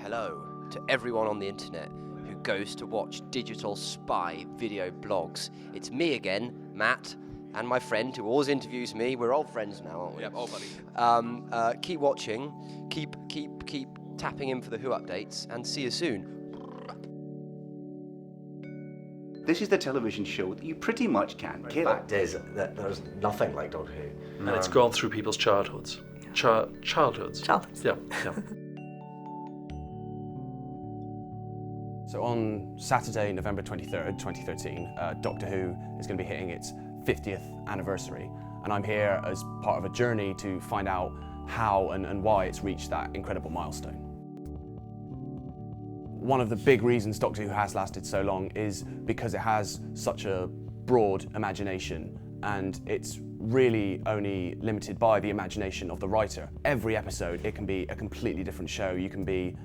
Hello to everyone on the internet who goes to watch digital spy video blogs. It's me again, Matt, and my friend who always interviews me. We're old friends now, aren't we? Yep, old buddies. Keep watching, keep tapping in for the Who updates, and see you soon. This is the television show that you pretty much can't kill. The fact is that there's nothing like Doctor Who. And it's gone through people's childhoods. Childhoods. Yeah. So on Saturday, November 23rd, 2013, Doctor Who is going to be hitting its 50th anniversary, and I'm here as part of a journey to find out how and why it's reached that incredible milestone. One of the big reasons Doctor Who has lasted so long is because it has such a broad imagination, and it's really only limited by the imagination of the writer. Every episode, it can be a completely different show. You can be,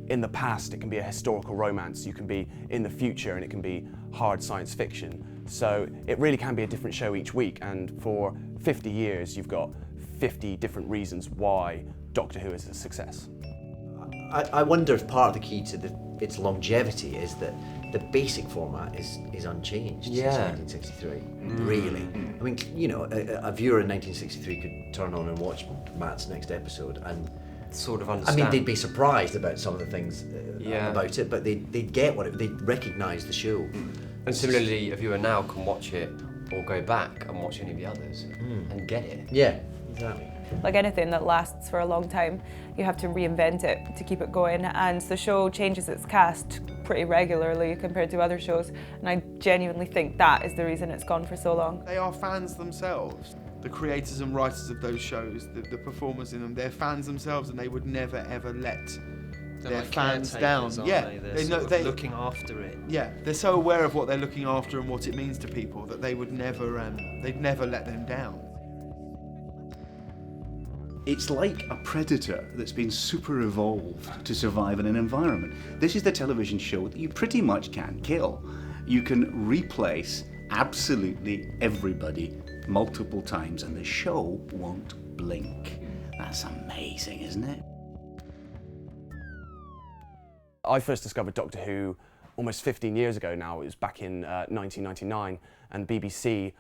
in the past, it can be a historical romance. You can be in the future, and it can be hard science fiction. So it really can be a different show each week, and for 50 years, you've got 50 different reasons why Doctor Who is a success. I wonder if part of the key to its longevity is that the basic format is unchanged since 1963. Really. I mean, a viewer in 1963 could turn on and watch Matt's next episode and Sort of understand. I mean, they'd be surprised about some of the things about it, but they'd get they'd recognise the show. And similarly, a viewer now can watch it or go back and watch any of the others and get it. Yeah, exactly. Like anything that lasts for a long time, you have to reinvent it to keep it going, and the show changes its cast pretty regularly compared to other shows, and I genuinely think that is the reason it's gone for so long. They are fans themselves. The creators and writers of those shows, the performers in them, they're fans themselves, and they would never ever let their like fans down. They're looking after it. Yeah, they're so aware of what they're looking after and what it means to people that they would never, they'd never let them down. It's like a predator that's been super evolved to survive in an environment. This is the television show that you pretty much can't kill. You can replace absolutely everybody multiple times and the show won't blink. That's amazing, isn't it? I first discovered Doctor Who almost 15 years ago now. It was back in 1999, and BBC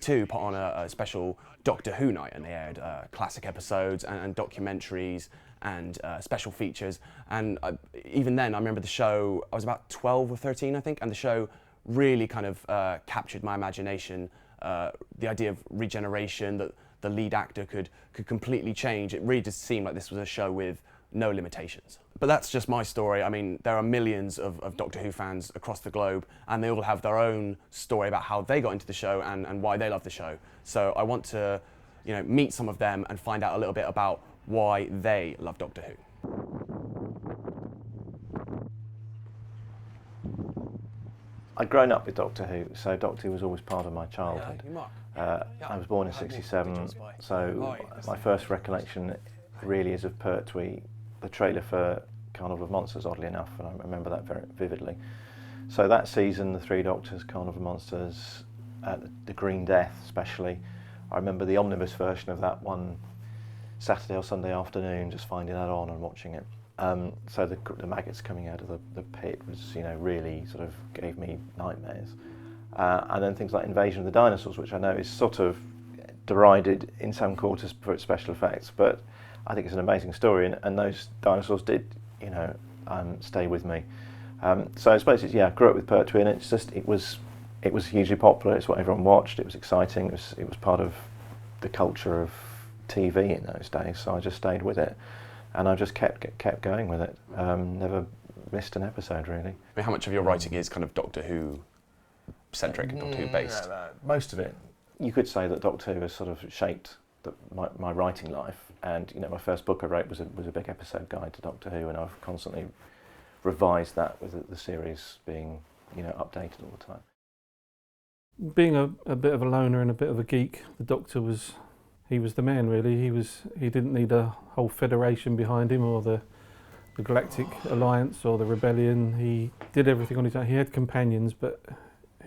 Two put on a special Doctor Who night, and they aired classic episodes and documentaries and special features. And even then, I remember the show, I was about 12 or 13, I think, and the show really kind of captured my imagination. The idea of regeneration, that the lead actor could completely change. It really just seemed like this was a show with no limitations. But that's just my story. I mean, there are millions of Doctor Who fans across the globe, and they all have their own story about how they got into the show and why they love the show. So I want to, meet some of them and find out a little bit about why they love Doctor Who. I'd grown up with Doctor Who, so Doctor Who was always part of my childhood. I was born in '67, so my first recollection really is of Pertwee, the trailer for Carnival of Monsters, oddly enough, and I remember that very vividly. So that season, the Three Doctors, Carnival of Monsters, the Green Death especially, I remember the omnibus version of that one Saturday or Sunday afternoon, just finding that on and watching it. So the maggots coming out of the pit was, really sort of gave me nightmares. And then things like Invasion of the Dinosaurs, which I know is sort of derided in some quarters for its special effects, but I think it's an amazing story, and those dinosaurs did, stay with me. So I suppose I grew up with Pertwee, and it was hugely popular. It's what everyone watched. It was exciting. It was part of the culture of TV in those days. So I just stayed with it, and I just kept going with it. Never missed an episode, really. I mean, how much of your writing is kind of Doctor Who centric and Doctor Who based? Most of it. You could say that Doctor Who has sort of shaped my writing life, and my first book I wrote was a big episode guide to Doctor Who, and I've constantly revised that with the series being updated all the time. Being a bit of a loner and a bit of a geek, the Doctor was the man, really. He didn't need a whole federation behind him, or the Galactic Alliance or the Rebellion. He did everything on his own. He had companions, but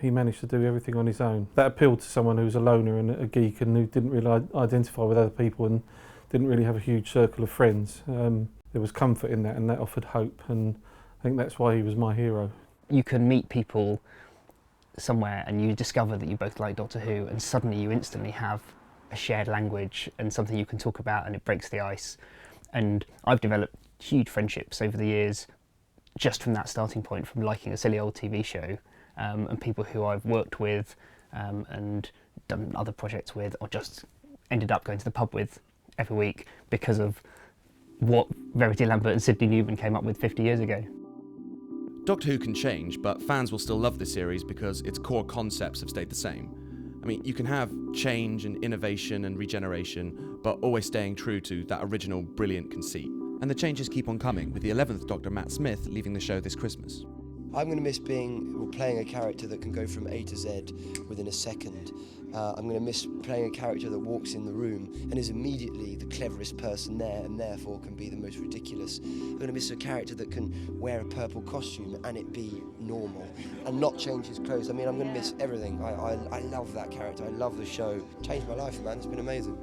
he managed to do everything on his own. That appealed to someone who was a loner and a geek and who didn't really identify with other people and didn't really have a huge circle of friends. there was comfort in that, and that offered hope, and I think that's why he was my hero. You can meet people somewhere and you discover that you both like Doctor Who, and suddenly you instantly have a shared language and something you can talk about, and it breaks the ice. And I've developed huge friendships over the years just from that starting point, from liking a silly old TV show, and people who I've worked with and done other projects with, or just ended up going to the pub with every week because of what Verity Lambert and Sidney Newman came up with 50 years ago. Doctor Who can change, but fans will still love the series because its core concepts have stayed the same. I mean, you can have change and innovation and regeneration, but always staying true to that original brilliant conceit. And the changes keep on coming, with the 11th Doctor, Matt Smith, leaving the show this Christmas. I'm going to miss playing a character that can go from A to Z within a second. I'm going to miss playing a character that walks in the room and is immediately the cleverest person there, and therefore can be the most ridiculous. I'm going to miss a character that can wear a purple costume and it be normal and not change his clothes. I mean, I'm going to miss everything. I love that character. I love the show. Changed my life, man. It's been amazing.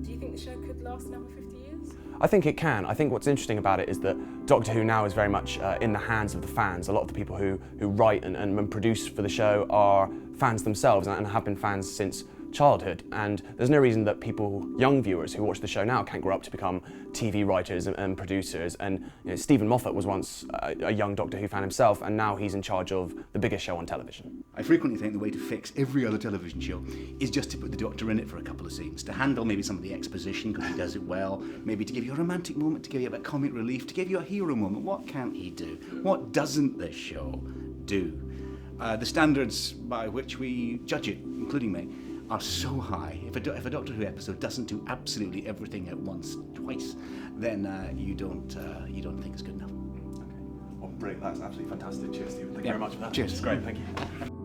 Do you think the show could last another 50 years? I think it can. I think what's interesting about it is that Doctor Who now is very much in the hands of the fans. A lot of the people who write and produce for the show are fans themselves and have been fans since childhood, and there's no reason that people, young viewers who watch the show now, can't grow up to become TV writers and producers. And you know, Stephen Moffat was once a young Doctor Who fan himself, and now he's in charge of the biggest show on television. I frequently think the way to fix every other television show is just to put the Doctor in it for a couple of scenes, to handle maybe some of the exposition because he does it well, maybe to give you a romantic moment, to give you a bit of comic relief, to give you a hero moment. What can't he do? What doesn't this show do? The standards by which we judge it, including me, are so high. If a Doctor Who episode doesn't do absolutely everything at once, twice, then you don't think it's good enough. Okay. Well, brilliant. That's absolutely fantastic. Cheers, Stephen. Thank you very much for that. Cheers. It's great. Thank you.